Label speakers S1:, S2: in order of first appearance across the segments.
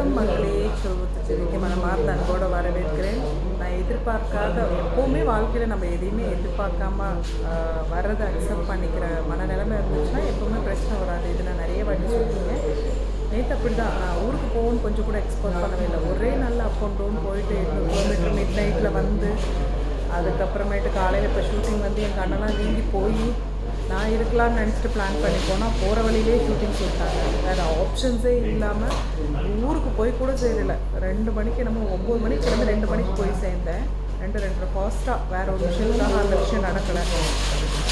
S1: வணக்கம் மக்களே, செல்வத்துக்கு மனமார்ந்த அன்போடு வரவேற்கிறேன். நான் எதிர்பார்க்காத எப்போவுமே வாழ்க்கையில் நம்ம எதையுமே எதிர்பார்க்காம வர்றதை அக்செப்ட் பண்ணிக்கிற மனநிலைமை இருந்துச்சுன்னா எப்போவுமே பிரச்சனை வராது. இது நான் நிறைய வாட்டி சொல்லியிருக்கேன். நேற்று அப்படி தான் நான் ஊருக்கு போகணும்னு கொஞ்சம் கூட எக்ஸ்பெக்ட் பண்ணவே இல்லை. ஒரே நாளில் அப் அண்ட் டவுன் போயிட்டு 8 கிலோமீட்டர் மிட் நைட்டில் வந்து அதுக்கப்புறமேட்டு காலையில் இப்போ ஷூட்டிங் வந்து என் கண்ணெல்லாம் வீங்கி போய் நான் இருக்கலாம்னு நினச்சிட்டு பிளான் பண்ணி போனால் போகிற வழியிலே ஷூட்டிங் சொல்லிட்டாங்க. வேறு ஆப்ஷன்ஸே இல்லாமல் ஊருக்கு போய் கூட செய்யலை. 2 மணிக்கு நம்ம 9 மணிக்கு கிளம்பி 2 மணிக்கு போய் சேர்ந்தேன். 2 ஃபாஸ்ட்டாக வேறு ஒரு விஷயத்துக்காக அந்த விஷயம் நடக்கலை.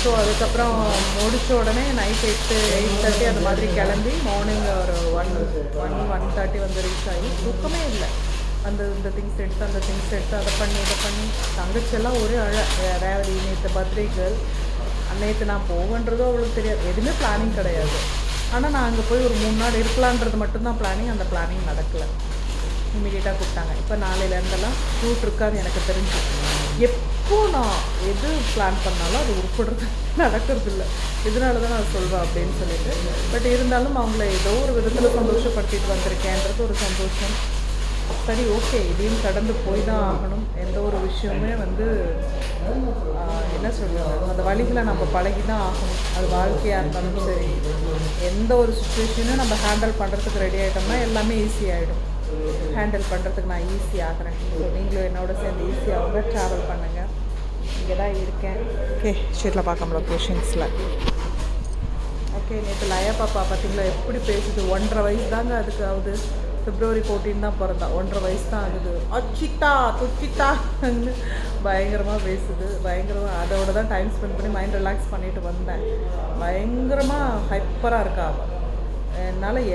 S1: ஸோ அதுக்கப்புறம் முடித்த உடனே நைட் 8:30 அந்த மாதிரி கிளம்பி மார்னிங் ஒரு 1:30 வந்து ரீச் ஆகி தூக்கமே இல்லை. இந்த திங்ஸ் எடுத்து அந்த திங்ஸ் எடுத்து அதை பண்ணி தங்கச்செல்லாம் ஒரே ரேவதி நேற்று பர்த்டே கேர்ள். நேற்று நான் போவேன்றதோ அவளுக்கு தெரியாது, எதுவுமே பிளானிங் கிடையாது. ஆனால் நான் அங்கே போய் ஒரு 3 நாள் இருக்கலான்றது மட்டும்தான் பிளானிங். அந்த பிளானிங் நடக்கலை. இமீடியட்டாக கூப்பிட்டாங்க. இப்போ நாளையிலேருந்தெல்லாம் ஷூட் இருக்காது எனக்கு தெரிஞ்சு. எப்போ நான் எது பிளான் பண்ணாலும் அது உருப்படுறது நடக்கிறது இல்லை. இதனால தான் நான் சொல்வேன் அப்படின்னு சொல்லிட்டு. பட் இருந்தாலும் அவங்கள ஏதோ ஒரு விதத்தில் சந்தோஷப்படுத்திட்டு வந்திருக்கேன்றது ஒரு சந்தோஷம். சரி, ஓகே, இதையும் கடந்து போய் தான் ஆகணும். எந்த ஒரு விஷயமே வந்து என்ன சொல்கிறது, அந்த வழிகளை நம்ம பழகி தான் ஆகணும். அது வாழ்க்கையாக இருந்தாலும் சரி, எந்த ஒரு சுச்சுவேஷனும் நம்ம ஹேண்டில் பண்ணுறதுக்கு ரெடி ஆகிட்டோம்னா எல்லாமே ஈஸியாகிடும். ஹேண்டில் பண்ணுறதுக்கு நான் ஈஸி ஆகிறேன். ஸோ நீங்களும் என்னோட சேர்ந்து ஈஸியாகவும் ட்ராவல் பண்ணுங்கள். இங்கே தான் இருக்கேன். ஓகே, ஸ்ட்ரீட்டில் பார்க்கலாம் லொக்கேஷன்ஸில். ஓகே, நேற்று லயா பாப்பா பார்த்திங்களா எப்படி பேசுது. 1.5 வயசு தாங்க அதுக்கு ஆகுது. February 14 தான் பிறந்தா. 1.5 வயசு தான் ஆகுது. அச்சிட்டா துச்சிட்டான்னு பயங்கரமாக பேசுது. பயங்கரமாக அதோட தான் டைம் ஸ்பெண்ட் பண்ணி மைண்ட் ரிலாக்ஸ் பண்ணிட்டு வந்தேன். பயங்கரமாக ஹைப்பராக இருக்கா அவள்.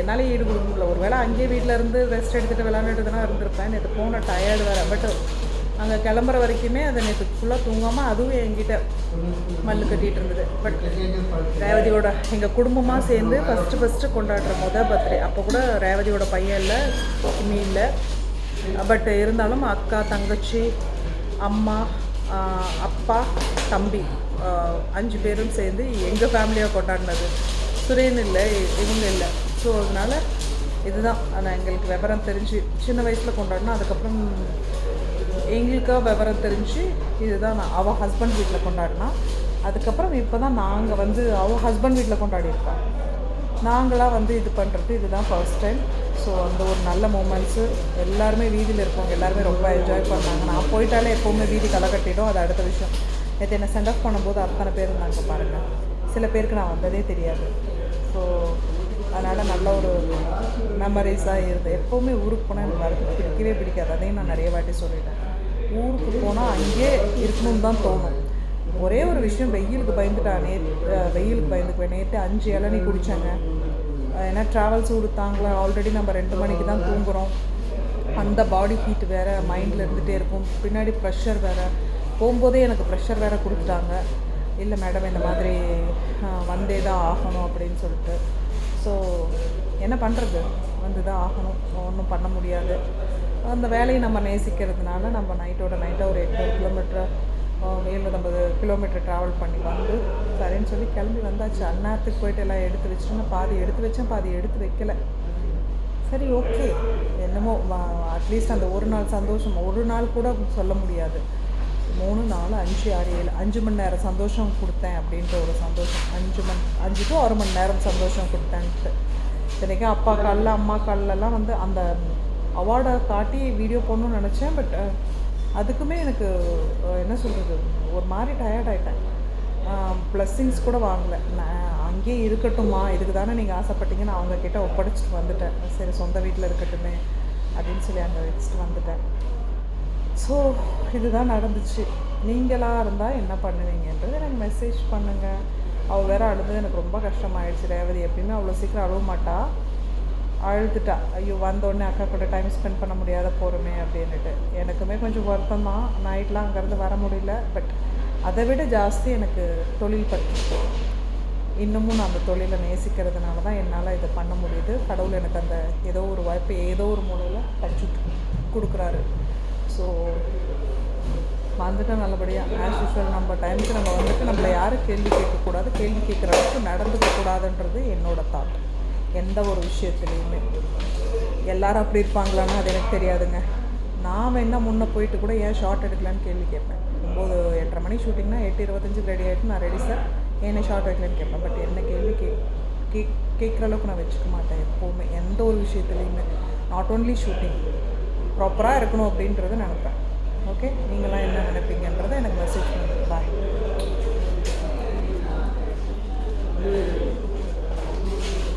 S1: என்னாலே ஈடு கொடுக்க முடியல. ஒரு வேளை அங்கேயே வீட்டில் இருந்து ரெஸ்ட் எடுத்துகிட்டு விளையாண்டுட்டு தானே இருந்திருப்பேன். நேற்று போன டயர்டு வேறு. பட் அங்கே கிளம்புற வரைக்குமே அதை நேற்று ஃபுல்லாக தூங்காமல் அதுவும் என்கிட்ட மல்லு கட்டிகிட்டு இருந்தது. பட் ரேவதியோட எங்கள் குடும்பமாக சேர்ந்து ஃபஸ்ட்டு கொண்டாடுற பர்த்டே. அப்போ கூட ரேவதியோட பையன் இல்லை, இனி இல்லை. பட் இருந்தாலும் அக்கா, தங்கச்சி, அம்மா, அப்பா, தம்பி 5 பேரும் சேர்ந்து எங்கள் ஃபேமிலியாக கொண்டாடினது. சுரேன் இல்லை, இவங்க இல்லை. ஸோ அதனால் இதுதான் ஆனால் எங்களுக்கு விவரம் தெரிஞ்சு சின்ன வயசில் கொண்டாடினா. அதுக்கப்புறம் எங்களுக்காக விவரம் தெரிஞ்சு இதுதான் நான் அவள் ஹஸ்பண்ட் வீட்டில் கொண்டாடினா. அதுக்கப்புறம் இப்போ தான் நாங்கள் வந்து அவள் ஹஸ்பண்ட் வீட்டில் கொண்டாடியிருக்கோம். நாங்களாக வந்து இது பண்ணுறது இதுதான் ஃபர்ஸ்ட் டைம். ஸோ அந்த ஒரு நல்ல மூமெண்ட்ஸு எல்லாருமே வீதியில் இருக்கவங்க எல்லாருமே ரொம்ப என்ஜாய் பண்ணாங்க. நான் போயிட்டாலே எப்போவுமே வீதி களை கட்டிடும். அது அடுத்த விஷயம். நேற்று என்னை சென்ட் ஆஃப் பண்ணும்போது அத்தனை பேர் இருந்தாங்க பாருங்கள். சில பேருக்கு நான் வந்ததே தெரியாது. ஸோ அதனால் நல்ல ஒரு மெமரிஸாக இருந்தது. எப்போவுமே ஊருக்கு போனால் எனக்கு வரது பிடிக்காது. அதையும் நான் நிறைய வாட்டி சொல்லிட்டேன். ஊருக்கு போனால் அங்கேயே இருக்கணும்னு தான் தோணும். ஒரே ஒரு விஷயம், வெயிலுக்கு பயந்துக்குவேன். நேற்று 5 இளநீ குடித்தாங்க. ஏன்னா ட்ராவல்ஸ் கொடுத்தாங்களா. ஆல்ரெடி நம்ம 2 மணிக்கு தான் தூங்குகிறோம். அந்த பாடி ஹீட் வேறு மைண்டில் இருந்துகிட்டே இருக்கும். பின்னாடி ப்ரெஷர் வேறு. போகும்போதே எனக்கு ப்ரெஷர் வேறு கொடுத்துட்டாங்க. இல்லை மேடம், இந்த மாதிரி வந்தே தான் ஆகணும் அப்படின்னு சொல்லிட்டு. ஸோ என்ன பண்ணுறது, வந்து தான் ஆகணும். ஒன்றும் பண்ண முடியாது. அந்த வேலையை நம்ம நேசிக்கிறதுனால நம்ம நைட்டோட ஒரு 800 கிலோமீட்டர் 750 கிலோமீட்டர் ட்ராவல் பண்ணி வந்து சரின்னு சொல்லி கிளம்பி வந்தாச்சு. அந்நேரத்துக்கு போய்ட்டு எல்லாம் எடுத்து வச்சுட்டு பாதி எடுத்து வச்சேன், பாதி எடுத்து வைக்கலை. சரி, ஓகே, என்னமோ அட்லீஸ்ட் அந்த ஒரு நாள் சந்தோஷம், ஒரு நாள் கூட சொல்ல முடியாது. 3, 4, 5, 6, 7 5 மணி நேரம் சந்தோஷம் கொடுத்தேன் அப்படின்ற ஒரு சந்தோஷம். 5 to 6 மணி நேரம் சந்தோஷம் கொடுத்தேன்ட்டு. இன்றைக்கி அப்பா காலில் அம்மா காலிலெல்லாம் வந்து அந்த அவார்டை காட்டி வீடியோ போடணும்னு நினச்சேன். பட் அதுக்குமே எனக்கு என்ன சொல்கிறது, ஒரு மாதிரி டயர்ட் ஆகிட்டேன். ப்ளஸ்ஸிங்ஸ் கூட வாங்கலை. நான் அங்கேயே இருக்கட்டும்மா, இதுக்கு தானே நீங்கள் ஆசைப்பட்டீங்கன்னு அவங்கக்கிட்ட ஒப்படைச்சிட்டு வந்துட்டேன். சரி, சொந்த வீட்டில் இருக்கட்டுமே அப்படின்னு சொல்லி அங்கே வச்சுட்டு வந்துட்டேன். ஸோ இதுதான் நடந்துச்சு. நீங்களாக இருந்தால் என்ன பண்ணுவீங்கன்றது எனக்கு மெசேஜ் பண்ணுங்கள். அவள் வேறு அழுது எனக்கு ரொம்ப கஷ்டமாயிடுச்சு. ரேவதி எப்பயுமே அவ்வளோ சீக்கிரம் அழுவ மாட்டா. அழுதுட்டா. ஐயோ, வந்தோடனே அக்கா கூட டைம் ஸ்பெண்ட் பண்ண முடியாத போகிறோமே அப்படின்ட்டு. எனக்குமே கொஞ்சம் வருத்தம் தான். நைட்லாம் அங்கேருந்து வர முடியல. பட் அதை விட ஜாஸ்தி எனக்கு தொழில் பற்றி. இன்னமும் நான் அந்த தொழிலை நேசிக்கிறதுனால தான் என்னால் இதை பண்ண முடியுது. கடவுள் எனக்கு அந்த ஏதோ ஒரு வாய்ப்பு ஏதோ ஒரு மூலையில் தச்சு கொடுக்குறாரு. ஸோ வந்துட்டு நல்லபடியாக ஆஸ் யூஷுவல் நம்ம டைமுக்கு நம்ம வந்துட்டு நம்மளை யாரும் கேள்வி கேட்கக்கூடாது. கேள்வி கேட்குற அளவுக்கு நடந்துக்கக்கூடாதுன்றது என்னோடய தாட் எந்த ஒரு விஷயத்துலேயுமே. எல்லாரும் அப்படி இருப்பாங்களான்னு அது எனக்கு தெரியாதுங்க. நான் வேணா முன்னே போயிட்டு கூட ஏன் ஷார்ட் எடுக்கலான்னு கேள்வி கேட்பேன். 8:30 மணி ஷூட்டிங்னா 8:25 ரெடி ஆகிட்டு நான் ரெடி சார் ஏன்னா ஷார்ட் வைக்கலன்னு கேட்பேன். பட் என்ன கேள்வி கேட்குற அளவுக்கு நான் வச்சுக்க மாட்டேன் எப்போவுமே, எந்த ஒரு விஷயத்துலையுமே. நாட் ஓன்லி ஷூட்டிங் ப்ராப்பராக இருக்கணும் அப்படின்றத நினைப்பேன். ஓகே, நீங்களாம் என்ன நினைப்பீங்க?